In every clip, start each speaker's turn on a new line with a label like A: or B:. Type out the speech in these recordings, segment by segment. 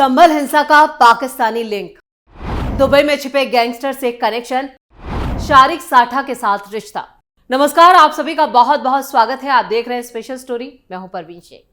A: संभल हिंसा का Pakistani link, Dubai में छिपे गैंगस्टर से कनेक्शन, शारिक साठा के साथ रिश्ता। नमस्कार, आप सभी का बहुत बहुत स्वागत है। आप देख रहे हैं स्पेशल स्टोरी। मैं हूं परवीन शेख।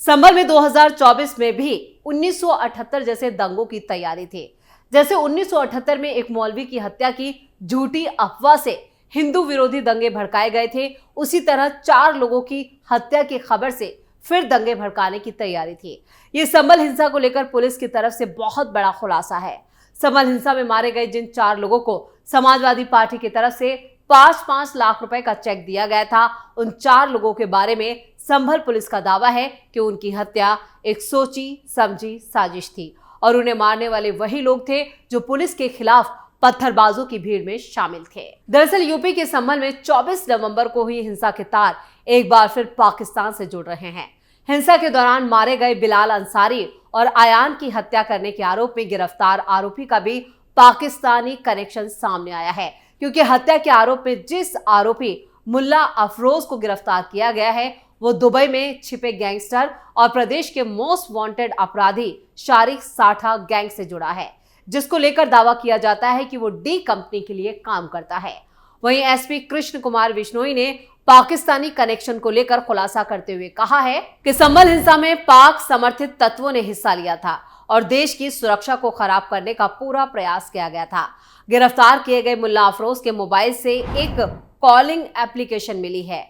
A: संभल में 2024 में भी 1978 जैसे दंगों की तैयारी थी। जैसे 1978 में एक मौलवी की हत्या की झूठी अफवाह से हिंदू विरोधी दंगे भड़काए गए थे, उसी तरह 4 लोगों की हत्या की खबर से फिर दंगे भड़काने की तैयारी थी। ये संभल हिंसा को लेकर पुलिस की तरफ से बहुत बड़ा खुलासा है। संभल हिंसा में मारे गए जिन 4 लोगों को समाजवादी पार्टी की तरफ से 5-5 लाख रुपए का चेक दिया गया था, उन 4 लोगों के बारे में संभल पुलिस का दावा है कि उनकी हत्या एक सोची समझी साजिश थी और उन्हें मारने वाले वही लोग थे जो पुलिस के खिलाफ पत्थरबाजों की भीड़ में शामिल थे। दरअसल यूपी के संभल में 24 नवंबर को हुई हिंसा के तार एक बार फिर पाकिस्तान से जुड़ रहे हैं। हिंसा के दौरान मारे गए बिलाल अंसारी और आयान की हत्या करने के आरोप में गिरफ्तार आरोपी का भी पाकिस्तानी कनेक्शन सामने आया है, क्योंकि हत्या के आरोप में जिस आरोपी मुल्ला अफरोज को गिरफ्तार किया गया है वो दुबई में छिपे गैंगस्टर और प्रदेश के मोस्ट वांटेड अपराधी शारिक साठा गैंग से जुड़ा है, जिसको लेकर दावा किया जाता है कि वो डी कंपनी के लिए काम करता है। वहीं एसपी कृष्ण कुमार बिश्नोई ने पाकिस्तानी कनेक्शन को लेकर खुलासा करते हुए कहा है कि संभल हिंसा में पाक समर्थित तत्वों ने हिस्सा लिया था और देश की सुरक्षा को खराब करने का पूरा प्रयास किया गया था। गिरफ्तार किए गए मुल्ला अफरोज के मोबाइल से एक कॉलिंग एप्लीकेशन मिली है।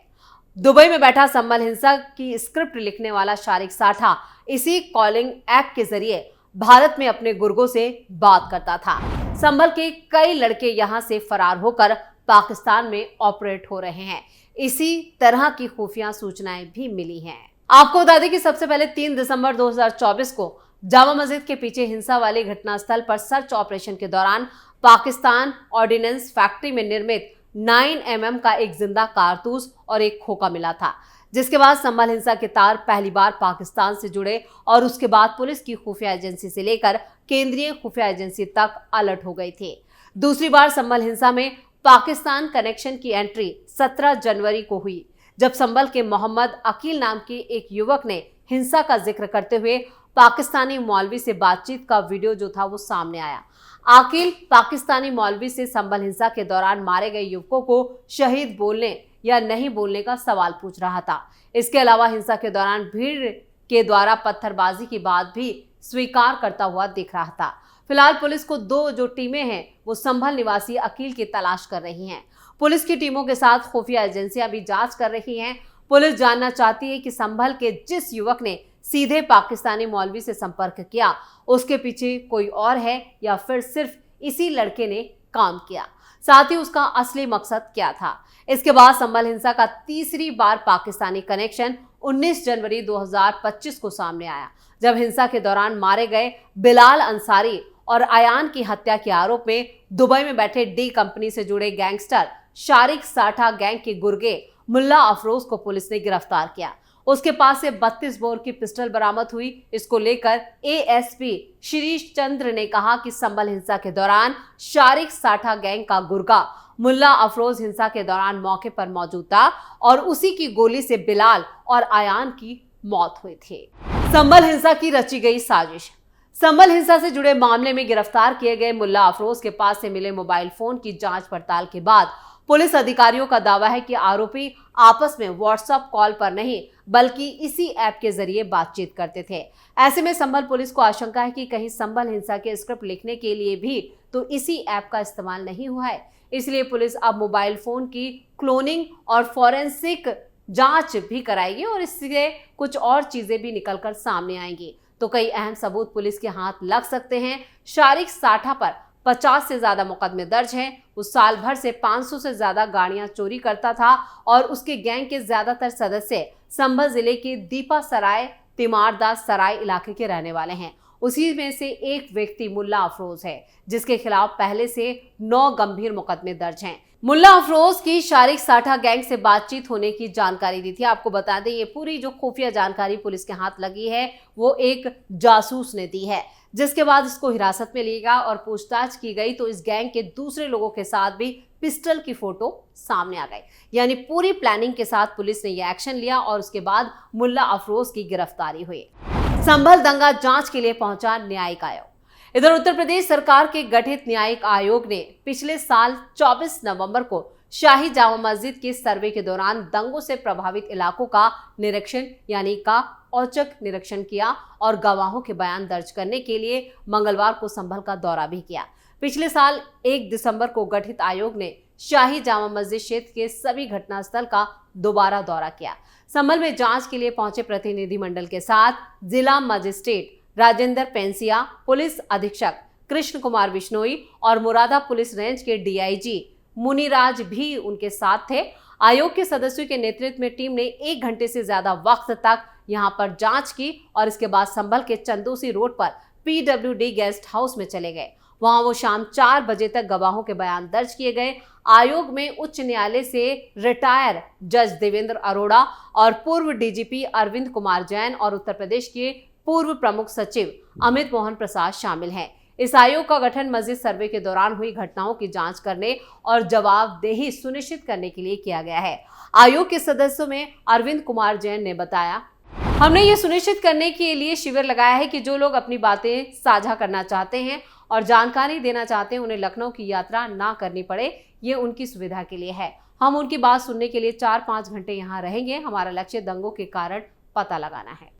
A: दुबई में बैठा संभल हिंसा की स्क्रिप्ट लिखने वाला शारिक साठा इसी कॉलिंग ऐप के जरिए भारत में अपने गुर्गों से बात करता था। संभल के कई लड़के यहां से फरार होकर पाकिस्तान में ऑपरेट हो रहे हैं। इसी तरह की खुफिया सूचनाएं भी मिली हैं। आपको बता दें कि सबसे पहले 3 दिसंबर 2024 को जामा मस्जिद के पीछे हिंसा वाली घटनास्थल पर सर्च ऑपरेशन के दौरान पाकिस्तान ऑर्डिनेंस फैक्ट्री में निर्मित 9mm का एक जिंदा कारतूस और एक खोखा मिला था, जिसके बाद संभल हिंसा के तार पहली बार पाकिस्तान से जुड़े और उसके बाद पुलिस की खुफिया एजेंसी से लेकर केंद्रीय खुफिया एजेंसी तक अलर्ट हो गई थी। दूसरी बार संभल हिंसा में पाकिस्तान कनेक्शन की एंट्री 17 जनवरी को हुई, जब संभल के मोहम्मद अकील नाम के एक युवक ने हिंसा का जिक्र करते हुए पाकिस्तानी मौलवी से बातचीत का वीडियो जो था वो सामने आया। अकील पाकिस्तानी मौलवी से संभल हिंसा के दौरान मारे गए युवकों को शहीद बोलने या नहीं बोलने का सवाल पूछ रहा था। इसके अलावा हिंसा के दौरान भीड़ के द्वारा पत्थरबाजी की बात भी स्वीकार करता हुआ दिख रहा था। फिलहाल पुलिस को 2 जो टीमें हैं वो संभल निवासी अकील की तलाश कर रही हैं। पुलिस की टीमों के साथ खुफिया एजेंसियां भी जांच कर रही हैं। पुलिस जानना चाहती है कि संभल के जिस युवक ने सीधे पाकिस्तानी मौलवी से संपर्क किया उसके पीछे कोई और है या फिर सिर्फ इसी लड़के ने काम किया, साथ ही उसका असली मकसद क्या था। इसके बाद संभल हिंसा का तीसरी बार पाकिस्तानी कनेक्शन 19 जनवरी 2025 को सामने आया, जब हिंसा के दौरान मारे गए बिलाल अंसारी और आयान की हत्या के आरोप में दुबई में बैठे डी कंपनी से जुड़े गैंगस्टर शारिक साठा गैंग के गुर्गे मुल्ला अफरोज को पुलिस ने गिरफ्तार किया। उसके पास से 32 बोर की पिस्टल बरामद हुई। इसको लेकर एएसपी शिरीष चंद्र ने कहा कि संभल हिंसा के दौरान शारिक साठा गैंग का गुर्गा मुल्ला अफरोज हिंसा के दौरान मौके पर मौजूद था और उसी की गोली से बिलाल और आयान की मौत हुई थी। संभल हिंसा की रची गई साजिश। संभल हिंसा से जुड़े मामले में गिरफ्तार किए गए मुल्ला अफरोज के पास से मिले मोबाइल फोन की जांच पड़ताल के बाद पुलिस अधिकारियों का दावा है कि आरोपी आपस में व्हाट्सएप कॉल पर नहीं बल्कि इसी ऐप के जरिए बातचीत करते थे। ऐसे में संभल पुलिस को आशंका है कि कहीं संभल हिंसा के स्क्रिप्ट लिखने के लिए भी तो इसी ऐप का इस्तेमाल नहीं हुआ है। इसलिए पुलिस अब मोबाइल फोन की क्लोनिंग और फॉरेंसिक जांच भी कराएगी और इससे कुछ और चीजें भी निकलकर सामने आएंगी, तो कई अहम सबूत पुलिस के हाथ लग सकते हैं। शारिक साठा पर 50 से ज्यादा मुकदमे दर्ज हैं। वो साल भर से 500 से ज्यादा गाड़ियां चोरी करता था और उसके गैंग के ज्यादातर सदस्य संभल जिले के दीपा सराय तिमारदास सराय इलाके के रहने वाले हैं। उसी में से एक व्यक्ति मुल्ला अफरोज है, जिसके खिलाफ पहले से 9 गंभीर मुकदमे दर्ज हैं। मुल्ला अफरोज की शारिक साठा गैंग से बातचीत होने की जानकारी दी थी। आपको बता दें ये पूरी जो खुफिया जानकारी पुलिस के हाथ लगी है वो एक जासूस ने दी है, जिसके बाद इसको हिरासत में लिया और पूछताछ की गई तो इस गैंग के दूसरे लोगों के साथ भी पिस्टल की फोटो सामने आ गई। यानी पूरी प्लानिंग के साथ पुलिस ने यह एक्शन लिया और उसके बाद मुल्ला अफरोज की गिरफ्तारी हुई। संभल दंगा जांच के लिए पहुंचा न्यायिक आयोग। इधर उत्तर प्रदेश सरकार के गठित न्यायिक आयोग ने पिछले साल 24 नवंबर को शाही जामा मस्जिद के सर्वे के दौरान दंगों से प्रभावित इलाकों का निरीक्षण यानी का औचक निरीक्षण किया और गवाहों के बयान दर्ज करने के लिए मंगलवार को संभल का दौरा भी किया। पिछले साल 1 दिसंबर को गठित आयोग ने शाही जामा मस्जिद क्षेत्र के सभी घटनास्थल का दोबारा दौरा किया। संभल में जांच के लिए पहुंचे प्रतिनिधिमंडल के साथ जिला मजिस्ट्रेट राजेंद्र पेंसिया, पुलिस अधीक्षक कृष्ण कुमार बिश्नोई और मुरादा पुलिस रेंज के डीआईजी मुनिराज भी उनके साथ थे। आयोग के सदस्यों के नेतृत्व में टीम ने 1 घंटे से ज्यादा वक्त तक यहां पर जांच की और इसके बाद संभल के चंदोसी रोड पर PWD गेस्ट हाउस में चले गए। वहां वो शाम 4 बजे तक गवाहों के बयान दर्ज किए गए। आयोग में उच्च न्यायालय से रिटायर जज देवेंद्र अरोड़ा और पूर्व डीजीपी अरविंद कुमार जैन और उत्तर प्रदेश के पूर्व प्रमुख सचिव अमित मोहन प्रसाद शामिल हैं। इस आयोग का गठन मस्जिद सर्वे के दौरान हुई घटनाओं की जांच करने और जवाबदेही सुनिश्चित करने के लिए किया गया है। आयोग के सदस्यों में अरविंद कुमार जैन ने बताया, हमने ये सुनिश्चित करने के लिए शिविर लगाया है कि जो लोग अपनी बातें साझा करना चाहते हैं और जानकारी देना चाहते हैं उन्हें लखनऊ की यात्रा ना करनी पड़े। ये उनकी सुविधा के लिए है। हम उनकी बात सुनने के लिए 4-5 घंटे यहाँ रहेंगे। हमारा लक्ष्य दंगों के कारण पता लगाना है।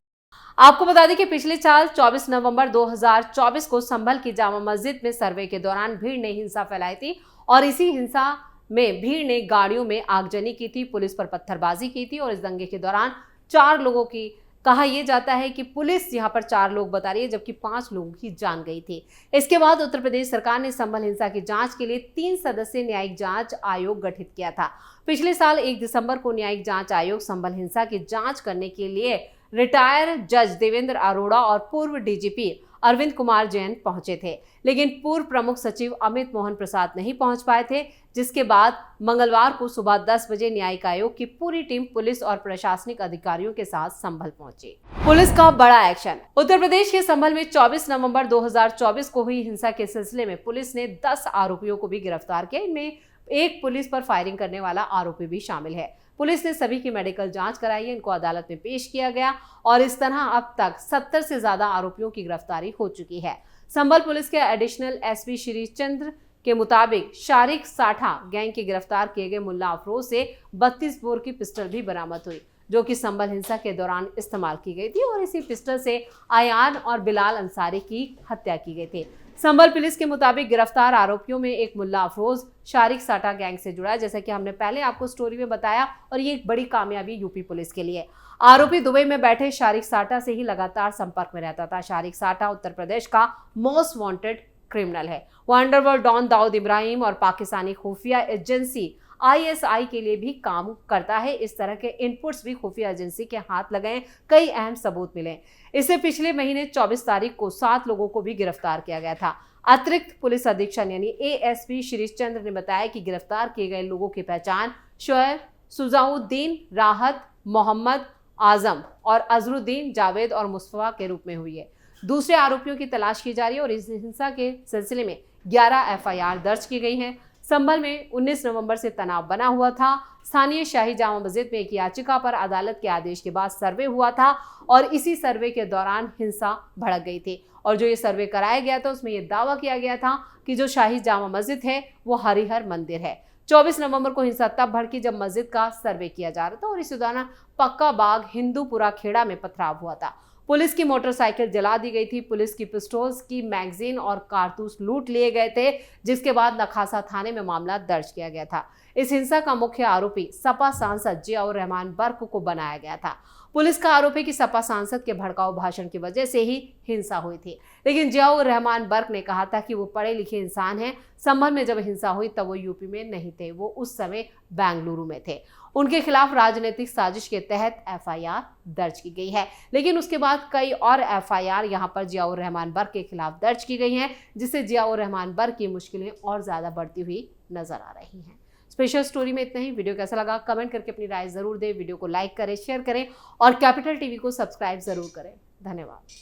A: आपको बता दें कि पिछले साल 24 नवंबर 2024 को संभल की जामा मस्जिद में सर्वे के दौरान भीड़ ने हिंसा फैलाई थी और इसी हिंसा में भीड़ ने गाड़ियों में आगजनी की थी, पुलिस पर पत्थरबाजी की थी और इस दंगे के दौरान 4 लोगों की कहा यह जाता है कि पुलिस यहां पर 4 लोग बता रही है जबकि 5 लोगों की जान गई थी। इसके बाद उत्तर प्रदेश सरकार ने संभल हिंसा की जांच के लिए 3 सदस्यीय न्यायिक जांच आयोग गठित किया था। पिछले साल 1 दिसंबर को न्यायिक जांच आयोग संभल हिंसा की जांच करने के लिए रिटायर जज देवेंद्र अरोड़ा और पूर्व डीजीपी अरविंद कुमार जैन पहुंचे थे, लेकिन पूर्व प्रमुख सचिव अमित मोहन प्रसाद नहीं पहुंच पाए थे, जिसके बाद मंगलवार को सुबह 10 बजे न्यायिक आयोग की पूरी टीम पुलिस और प्रशासनिक अधिकारियों के साथ संभल पहुंची। पुलिस का बड़ा एक्शन। उत्तर प्रदेश के संभल में 24 नवंबर 2024 को हुई हिंसा के सिलसिले में पुलिस ने 10 आरोपियों को भी गिरफ्तार किया। इनमें एक पुलिस पर फायरिंग करने वाला आरोपी भी शामिल है। पुलिस ने सभी की मेडिकल जांच कराई है, इनको अदालत में पेश किया गया और इस तरह अब तक 70 से ज्यादा आरोपियों की गिरफ्तारी हो चुकी है। संभल पुलिस के एडिशनल एसपी श्री चंद्र के मुताबिक शारिक साठा गैंग के गिरफ्तार किए गए मुल्ला अफरोज से 32 बोर की पिस्टल भी बरामद हुई, जो कि संभल हिंसा के दौरान इस्तेमाल की गई थी और इसी पिस्टल से अयान और बिलाल अंसारी की हत्या की गई थी। संभल पुलिस के मुताबिक गिरफ्तार आरोपियों में एक मुल्ला अफरोज शारिक साठा गैंग से जुड़ा है, जैसा कि हमने पहले आपको स्टोरी में बताया, और ये एक बड़ी कामयाबी यूपी पुलिस के लिए। आरोपी दुबई में बैठे शारिक साठा से ही लगातार संपर्क में रहता था। शारिक साठा उत्तर प्रदेश का मोस्ट वांटेड क्रिमिनल है। वो अंडरवर्ल्ड डॉन दाऊद इब्राहिम और पाकिस्तानी खुफिया एजेंसी ISI के लिए भी काम करता है। इस तरह के इनपुट्स भी खुफिया एजेंसी के हाथ लगे, कई अहम सबूत मिले। इससे पिछले महीने 24 तारीख को 7 लोगों को भी गिरफ्तार किया गया था। अतिरिक्त पुलिस अधीक्षक यानी ASP श्रीश चंद्र ने बताया कि गिरफ्तार किए गए लोगों की पहचान शोएब, सुजाउद्दीन, राहत, मोहम्मद आजम और अजरुद्दीन, जावेद और मुस्तफा के रूप में हुई है। दूसरे आरोपियों की तलाश की जा रही है और इस हिंसा के सिलसिले में 11 FIR दर्ज की गई हैं। संभल में 19 नवंबर से तनाव बना हुआ था। स्थानीय शाही जामा मस्जिद में एक याचिका पर अदालत के आदेश के बाद सर्वे हुआ था और इसी सर्वे के दौरान हिंसा भड़क गई थी और जो ये सर्वे कराया गया था उसमें ये दावा किया गया था कि जो शाही जामा मस्जिद है वो हरिहर मंदिर है। 24 नवंबर को हिंसा तब भड़की जब मस्जिद का सर्वे किया जा रहा था और इसी दौरान पक्का बाग हिंदूपुरा खेड़ा में पथराव हुआ था। पुलिस की मोटरसाइकिल जला दी गई थी। पुलिस की पिस्टल्स की मैगजीन और कारतूस लूट लिए गए थे, जिसके बाद नखासा थाने में मामला दर्ज किया गया था। इस हिंसा का मुख्य आरोपी सपा सांसद जियाउर रहमान बर्क को बनाया गया था। पुलिस का आरोप है कि सपा सांसद के भड़काऊ भाषण की वजह से ही हिंसा हुई थी, लेकिन जियाउर रहमान बर्क ने कहा था कि वो पढ़े लिखे इंसान हैं। संभल में जब हिंसा हुई तब वो यूपी में नहीं थे, वो उस समय बेंगलुरु में थे। उनके खिलाफ राजनीतिक साजिश के तहत FIR दर्ज की गई है, लेकिन उसके बाद कई और FIR यहां पर जियाउर रहमान बर्क के खिलाफ दर्ज की गई हैं, जिससे जियाउर रहमान बर्क की मुश्किलें और ज्यादा बढ़ती हुई नजर आ रही हैं। स्पेशल स्टोरी में इतना ही। वीडियो कैसा लगा कमेंट करके अपनी राय जरूर दें। वीडियो को लाइक करें, शेयर करें और कैपिटल टीवी को सब्सक्राइब जरूर करें। धन्यवाद।